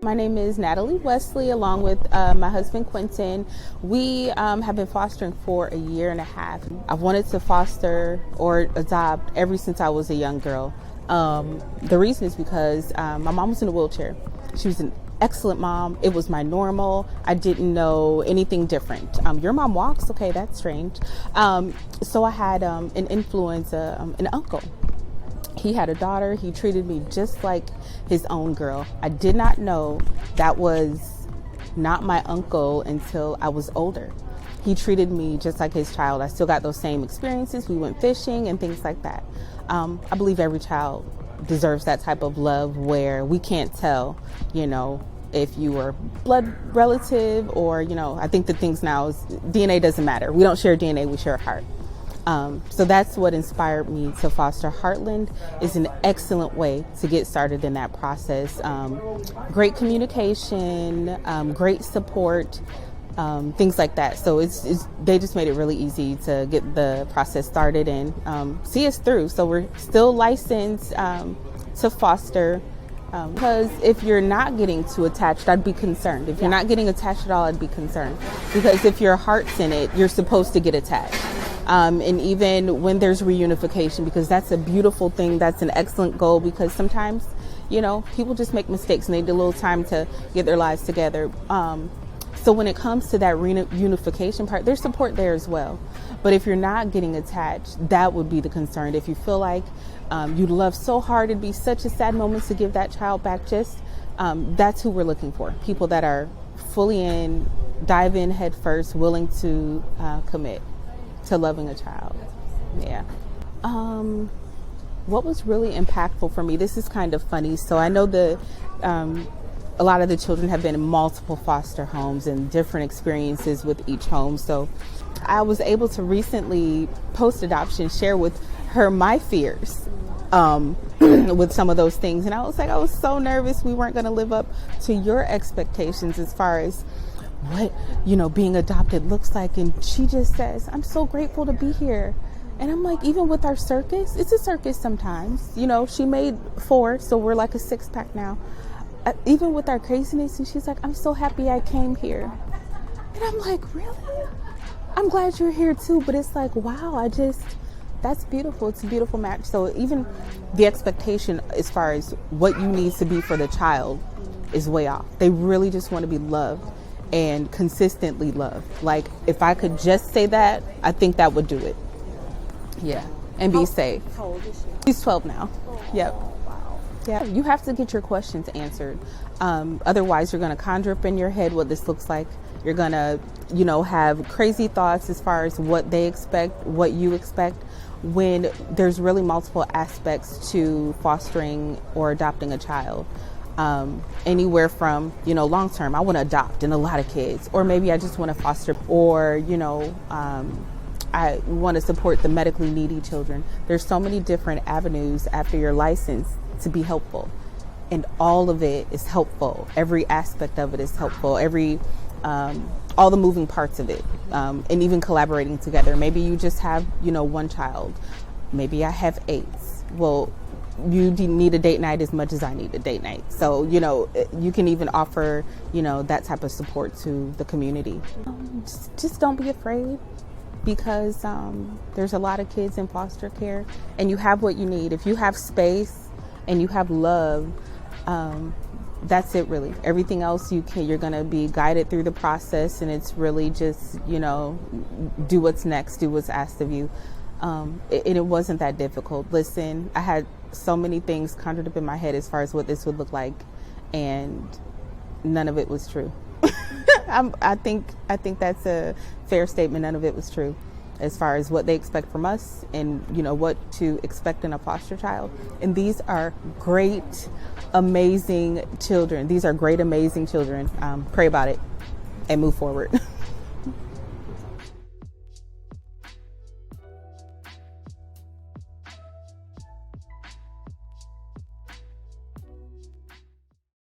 My name is Natalie Wesley, along with my husband Quentin. We have been fostering for a year and a half. I've wanted to foster or adopt ever since I was a young girl. The reason is because my mom was in a wheelchair. She was an excellent mom. It was my normal. I didn't know anything different. Your mom walks? Okay, that's strange. So I had an influence, an uncle. He had a daughter. He treated me just like his own girl. I did not know that was not my uncle until I was older. He treated me just like his child. I still got those same experiences. We went fishing and things like that. I believe every child deserves that type of love where we can't tell, if you were blood relative or, I think the things now is DNA doesn't matter. We don't share DNA, we share a heart. So that's what inspired me to foster. Heartland is an excellent way to get started in that process. Great communication, great support, things like that. So they just made it really easy to get the process started and see us through. So we're still licensed to foster. Because if you're not getting too attached, I'd be concerned. If you're not getting attached at all, I'd be concerned. Because if your heart's in it, you're supposed to get attached. And even when there's reunification, because that's a beautiful thing, that's an excellent goal, because sometimes, people just make mistakes and they need a little time to get their lives together. So when it comes to that reunification part, there's support there as well. But if you're not getting attached, that would be the concern. If you feel like you'd love so hard, it'd be such a sad moment to give that child back, that's who we're looking for. People that are fully in, dive in head first, willing to commit to loving a child. Yeah. What was really impactful for me, this is kind of funny. So I know a lot of the children have been in multiple foster homes and different experiences with each home. So I was able to recently, post-adoption, share with her my fears with some of those things. And I was so nervous we weren't going to live up to your expectations as far as what, being adopted looks like. And she just says, I'm so grateful to be here. And I'm like, even with our circus, it's a circus sometimes. She made 4, so we're like a 6-pack now. Even with our craziness, and she's like, I'm so happy I came here. And I'm like, really? I'm glad you're here too. But it's like, wow, that's beautiful. It's a beautiful match. So even the expectation as far as what you need to be for the child is way off. They really just want to be loved and consistently loved. Like, if I could just say that, I think that would do it. Yeah. And be safe. How old is she? She's 12 now. Yep. Yeah, you have to get your questions answered. Otherwise, you're going to conjure up in your head what this looks like. You're going to, have crazy thoughts as far as what they expect, what you expect, when there's really multiple aspects to fostering or adopting a child. Anywhere from, long term, I want to adopt and a lot of kids, or maybe I just want to foster, or, I want to support the medically needy children. There's so many different avenues after your license to be helpful, and all of it is helpful. Every aspect of it is helpful. All the moving parts of it, and even collaborating together. Maybe you just have, one child. Maybe I have 8. Well, you need a date night as much as I need a date night. So, you can even offer, that type of support to the community. Just don't be afraid, because there's a lot of kids in foster care, and you have what you need. If you have space and you have love, that's it really. Everything else you're going to be guided through the process, and it's really just, do what's next, do what's asked of you. It wasn't that difficult. Listen, I had so many things conjured up in my head as far as what this would look like, and none of it was true. I think that's a fair statement. None of it was true as far as what they expect from us and, what to expect in a foster child. And these are great, amazing children. These are great, amazing children. Pray about it and move forward.